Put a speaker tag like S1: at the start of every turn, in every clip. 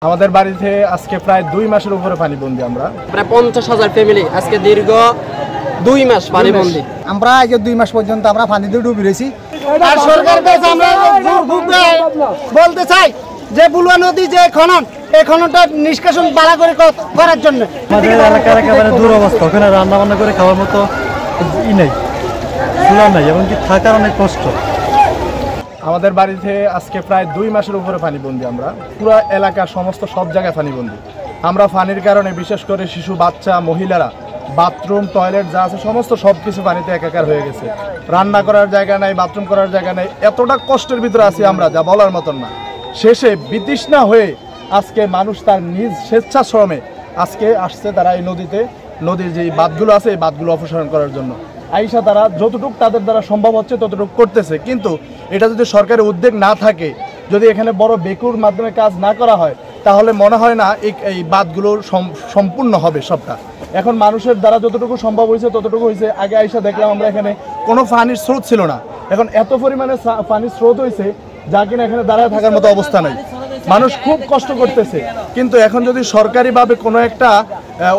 S1: আমাদের বাড়িতে আজকে প্রায় 2 মাসের উপরে পানিবন্দী। আমরা
S2: প্রায় 50,000 ফ্যামিলি আজকে দীর্ঘ 2 মাস পানিবন্দী।
S3: আমরা আগে 2 মাস পর্যন্ত আমরা পানিতে ডুবে রয়েছি।
S4: আর সরকারের কাছে আমরা বলতে চাই যে বুলুয়া নদী যে খনন, এই খননটা নিষ্কাশন বাড়া করে করার জন্য।
S5: আমাদের এলাকার একেবারে দুরবস্থা, ওখানে রান্না বান্না করে খাওয়ার মতো নেই, চুলা নাই, এমনকি থাকার অনেক কষ্ট।
S1: আমাদের বাড়িতে আজকে প্রায় 2 মাসের উপরে পানিবন্দী। আমরা পুরো এলাকা সমস্ত সব জায়গায় পানিবন্দী। আমরা পানির কারণে বিশেষ করে শিশু, বাচ্চা, মহিলারা বাথরুম, টয়লেট যা আছে সমস্ত সব কিছু পানিতে একাকার হয়ে গেছে। রান্না করার জায়গা নাই, বাথরুম করার জায়গা নাই, এতটা কষ্টের ভিতরে আছি আমরা যা বলার মতন না। শেষে বিতৃষ্ণা হয়ে আজকে মানুষ তার নিজ স্বেচ্ছাশ্রমে আজকে আসছে তারা এই নদীর যে বাঁধগুলো আছে এই বাঁধগুলো অপসারণ করার জন্য আইসা তারা যতটুকু তাদের দ্বারা সম্ভব হচ্ছে ততটুকু করতেছে। কিন্তু এটা যদি সরকারের উদ্যোগ না থাকে, যদি এখানে বড় বেকুর মাধ্যমে কাজ না করা হয়, তাহলে মনে হয় না এই বাঁধগুলো সম্পূর্ণ হবে সবটা। এখন মানুষের দ্বারা যতটুকু সম্ভব হয়েছে ততটুকু হয়েছে। আগে আইসা দেখলাম আমরা এখানে কোনো পানির স্রোত ছিল না, এখন এত পরিমাণে পানির স্রোত হয়েছে যা কিনা এখানে দাঁড়ায় থাকার মতো অবস্থা নাই। মানুষ খুব কষ্ট করতেছে। কিন্তু এখন যদি সরকারিভাবে কোনো একটা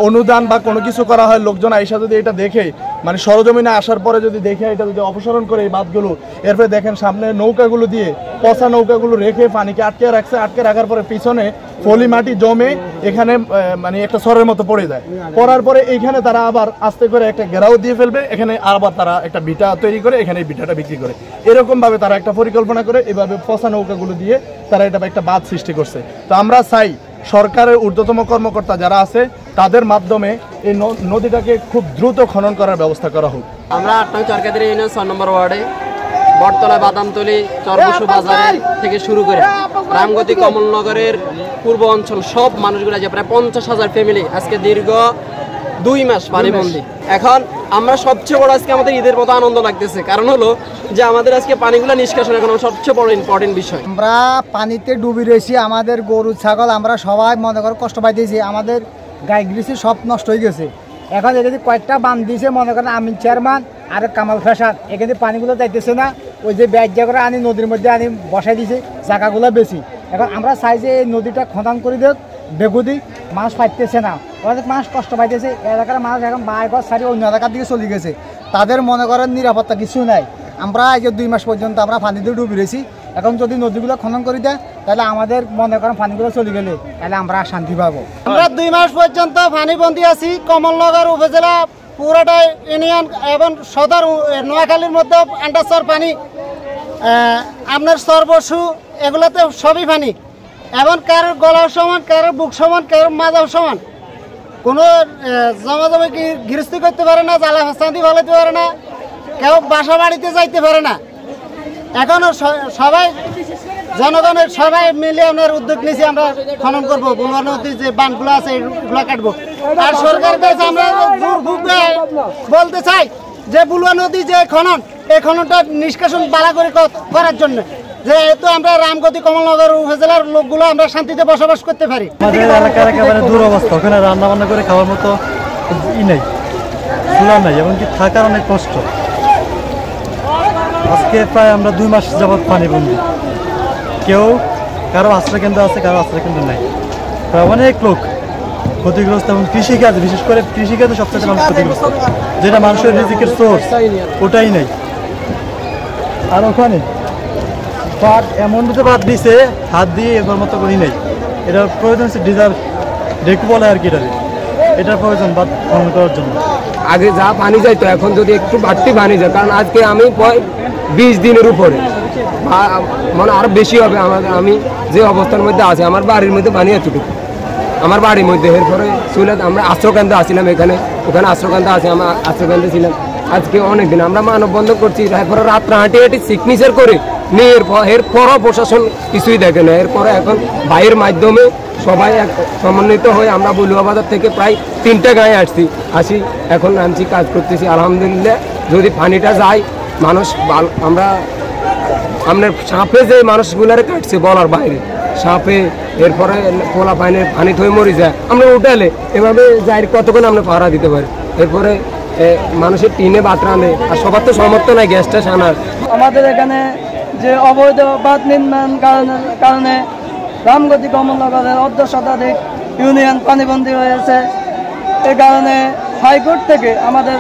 S1: অনুদান বা কোনো কিছু করা হয়, লোকজন আইসা যদি এটা দেখে, মানে সরজমিনে আসার পরে যদি দেখে এটা যদি অপসারণ করে এই বাঁধগুলো, এরপরে দেখেন সামনে নৌকাগুলো দিয়ে পচা নৌকাগুলো রেখে পানিকে আটকে রাখছে। আটকে রাখার পরে পিছনে পলি মাটি জমে এখানে মানে একটা সরের মতো পড়ে যায়। পড়ার পরে এইখানে তারা আবার আস্তে করে একটা ঘেরাও দিয়ে ফেলবে, এখানে আবার তারা একটা ভিটা তৈরি করে এখানে এই ভিটাটা বিক্রি করে। এরকমভাবে তারা একটা পরিকল্পনা করে এভাবে পচা নৌকাগুলো দিয়ে তারা এটা একটা বাঁধ সৃষ্টি করছে। তো আমরা চাই সরকারের ঊর্ধ্বতম কর্মকর্তা যারা আছে তাদের মাধ্যমে এই নদীটাকে খুব দ্রুত খনন করার ব্যবস্থা করা হোক।
S2: আমরা 8 নং চরকাদির ইউনিয়ন 6 নম্বর ওয়ার্ডে বটতলা, বাদামতলি, চরবসু বাজারের থেকে শুরু করে রামগতি, কমলনগরের পূর্ব অঞ্চল সব মানুষগুলো যে প্রায় 50,000 ফ্যামিলি আজকে দীর্ঘ 2 মাস পানিবন্দী। এখন আমরা সবচেয়ে বড় আজকে আমাদের ঈদের মতো আনন্দ লাগতেছে, কারণ হলো যে আমাদের আজকে পানিগুলো নিষ্কাশন এখন সবচেয়ে বড় ইম্পর্টেন্ট বিষয়।
S3: আমরা পানিতে ডুবে রয়েছি, আমাদের গরু ছাগল আমরা সবাই মনে করে কষ্ট পাইতেছি, আমাদের গাই গৃহস্থী সব নষ্ট হয়ে গেছে। এখন এখানে কয়েকটা বাঁধ দিয়েছে, মনে করেন আমিন চেয়ারম্যান আর কামাল ফ্যাশাদ, এখানে পানিগুলো যাইতেছে না। ওই যে ব্যাগ করে আনি নদীর মধ্যে আনি বসাই দিয়েছে, জায়গাগুলো বেশি। এখন আমরা চাই যে এই নদীটা খনন করে দেখ, বেগুদি মানুষ পাইতেছে না, অনেক মানুষ কষ্ট পাইতেছে। এলাকার মানুষ এখন বাইক সারি অন্য এলাকার দিকে চলে গেছে, তাদের মনে করেন নিরাপত্তা কিছু নাই। আমরা আগে 2 মাস পর্যন্ত আমরা পানিতে ডুবে রয়েছি। এখন যদি নদীগুলো খনন করে দেয় তাহলে আমাদের মনে করেন পানিগুলো চলে গেলে তাহলে আমরা শান্তি পাবো।
S4: আমরা 2 মাস পর্যন্ত পানিবন্দী আছি। কমলনগর উপজেলা পুরাটা ইউনিয়ন এবং সদর নোয়াখালীর মধ্যে আন্ডারচর পানি, আপনার সর্বসু এগুলোতে সবই পানি। এবং কারোর গলাও সমান, কারোর বুক সমান, কারোর মাজাও সমান। কোনো জমাজমে গৃহস্থী করতে পারে না, জ্বালা ফাঁসান্তি ফলাইতে পারে না, কেউ বাসা বাড়িতে যাইতে পারে না। এখনও সবাই জনগণের সবাই মিলে আমরা উদ্যোগ নিয়েছি, আমরা খনন করবো, বুলুয়া নদীর যে বাঁধগুলো আছে এগুলো কাটবো। আর সরকারের কাছে আমরা বলতে চাই যে বুলুয়া নদী যে খনন, এই খননটা নিষ্কাশন বাড়া করে করার জন্য, যেহেতু আমরা রামগতি, কমলনগর উপজেলার লোকগুলো আমরা শান্তিতে বসবাস করতে পারি।
S5: আমাদের এলাকার একেবারে দুরবস্থা, ওখানে রান্না বান্না করে খাওয়ার মতো নেই, চুলা নাই, এমনকি থাকার অনেক কষ্ট। আজকে প্রায় আমরা 2 মাস যাবৎ পানিবন্দী। কারো আশ্রয়কেন্দ্র আছে, কারো আশ্রয়কেন্দ্র নাই। প্রায় অনেক লোক ক্ষতিগ্রস্ত, এবং কৃষিকাজ, বিশেষ করে কৃষিকাজে সবচেয়ে মানুষ ক্ষতিগ্রস্ত, যেটা মানুষের রিজিকের সোর্স ওটাই নেই। আর ওখানে বাদ এমন দুটো বাদ দিয়েছে, হাত দিয়ে এবার মতো করি নেই। এটার প্রয়োজন হচ্ছে ডেকু বলে আর কি, এটার প্রয়োজন বাদ খনন করার জন্য।
S6: আগে যা পানি যাইতো এখন যদি একটু বাড়তি পানি যায়, কারণ আজকে আমি 20 দিনের উপরে, মানে আরো বেশি হবে আমি যে অবস্থার মধ্যে আছি। আমার বাড়ির মধ্যে পানি এতটুকু, আমার বাড়ির মধ্যে। এরপরে চুলে আমরা আশ্রয়কেন্দ্রে আসছিলাম, ওখানে আশ্রয়কেন্দ্রে আছি, আমরা আশ্রয়কেন্দ্রে ছিলাম আজকে অনেকদিন। আমরা মানববন্ধন করছি, এরপরে রাত্রে হাঁটি সিগনেচার করে নিয়ে এরপরও প্রশাসন কিছুই দেখে না। এরপরে এখন ভাইয়ের মাধ্যমে সবাই সমন্বিত হয়ে আমরা বলুয়া বাজার থেকে প্রায় 3টা গায়ে আসি, এখন নামছি, কাজ করতেছি। আলহামদুলিল্লাহ যদি পানিটা যায়, মানুষ আমরা আপনার সাপে যে মানুষগুলারে কাটছে বলার বাইরে, সাপে, এরপরে পোলা পানি থই মরি যায়, আমরা উঠালে এভাবে যাই কতক্ষণ আমরা পাহারা দিতে পারি। এরপরে মানুষের টিনে বাত রাঁধে, আর সবার তো সমর্থ নাই গ্যাসটা সানার।
S7: আমাদের এখানে যে অবৈধ বাঁধ নির্মাণ কারণে রামগতি কমলনগরের অর্ধ শতাধিক ইউনিয়ন পানিবন্দী হয়েছে। এ কারণে হাইকোর্ট থেকে আমাদের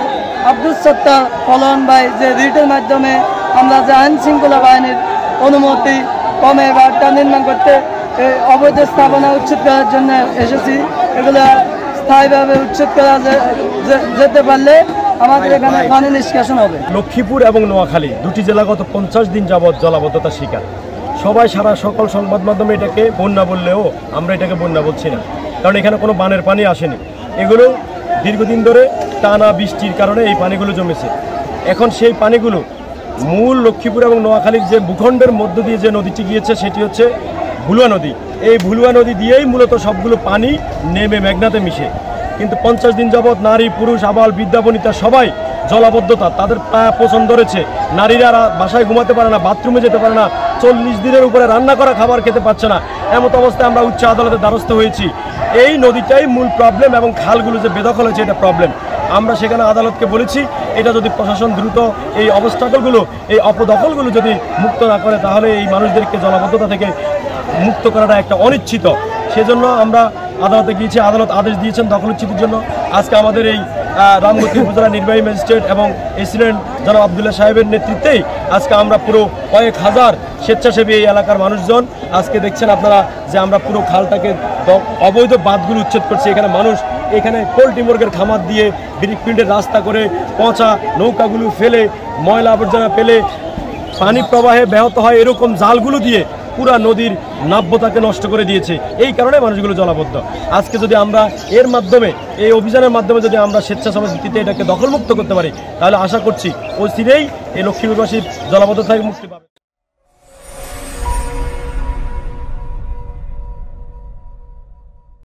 S7: আব্দুল সত্তার ফলন ভাই যে রিটের মাধ্যমে আমরা যে আইন শৃঙ্খলা বাহিনীর অনুমতি কমে বাড়িটা নির্মাণ করতে অবৈধ স্থাপনা উচ্ছেদ করার জন্য এসেছি। এগুলো স্থায়ীভাবে উচ্ছেদ করা যেতে পারলে আমাদের এখানে পানি নিষ্কাশন হবে।
S5: লক্ষ্মীপুর এবং নোয়াখালী দুটি জেলা গত 50 দিন যাবৎ জলাবদ্ধতার শিকার। সবাই সকল সংবাদ মাধ্যমে এটাকে বন্যা বললেও আমরা এটাকে বন্যা বলছি না, কারণ এখানে কোনো বানের পানি আসেনি। এগুলো দীর্ঘদিন ধরে টানা বৃষ্টির কারণে এই পানিগুলো জমেছে। এখন সেই পানিগুলো মূল লক্ষ্মীপুর এবং নোয়াখালীর যে ভূখণ্ডের মধ্য দিয়ে যে নদীটি গিয়েছে সেটি হচ্ছে ভুলুয়া নদী। এই ভুলুয়া নদী দিয়েই মূলত সবগুলো পানি নেমে মেঘনাতে মিশে। কিন্তু 50 দিন যাবৎ নারী পুরুষ আবাল বৃদ্ধা বনিতা সবাই জলাবদ্ধতা, তাদের প্রায় পছন্দ ধরেছে। নারীরা বাসায় ঘুমাতে পারে না, বাথরুমে যেতে পারে না, 40 দিনের উপরে রান্না করা খাবার খেতে পারছে না। এমত অবস্থায় আমরা উচ্চ আদালতের দ্বারস্থ হয়েছি। এই নদীটাই মূল প্রবলেম এবং খালগুলো যে বেদখল হয়েছে এটা প্রবলেম। আমরা সেখানে আদালতকে বলেছি এটা যদি প্রশাসন দ্রুত এই অবস্থাকলগুলো, এই অপদখলগুলো যদি মুক্ত না করে তাহলে এই মানুষদেরকে জলাবদ্ধতা থেকে মুক্ত করাটা একটা অনিশ্চিত। সেজন্য আমরা আদালতে গিয়েছি, আদালত আদেশ দিয়েছেন দখলচ্যুতির জন্য। আজকে আমাদের এই রামগতি উপজেলা নির্বাহী ম্যাজিস্ট্রেট এবং এসিডেন্ট জনাব আবদুল্লাহ সাহেবের নেতৃত্বেই আজকে আমরা পুরো কয়েক হাজার স্বেচ্ছাসেবী এই এলাকার মানুষজন আজকে দেখছেন আপনারা যে আমরা পুরো খালটাকে অবৈধ বাঁধগুলো উচ্ছেদ করছি। এখানে মানুষ এখানে পোল্ট্রি মুরগের খামার দিয়ে ব্রিকপিন্ডের রাস্তা করে পচা নৌকাগুলো ফেলে ময়লা আবর্জনা ফেলে পানি প্রবাহে ব্যাহত হয় এরকম জালগুলো দিয়ে পুরা নদীর নাব্যতাকে নষ্ট করে দিয়েছে। এই কারণে মানুষগুলো জলাবদ্ধ। আজকে যদি আমরা এর মাধ্যমে এই অভিযানের মাধ্যমে যদি আমরা স্বেচ্ছাসেবক ভিত্তিতে এটাকে দখলমুক্ত করতে পারি তাহলে আশা করছি অচিরেই এই লক্ষ্মীপুরবাসীর জলাবদ্ধতা থেকে মুক্তি পাবে।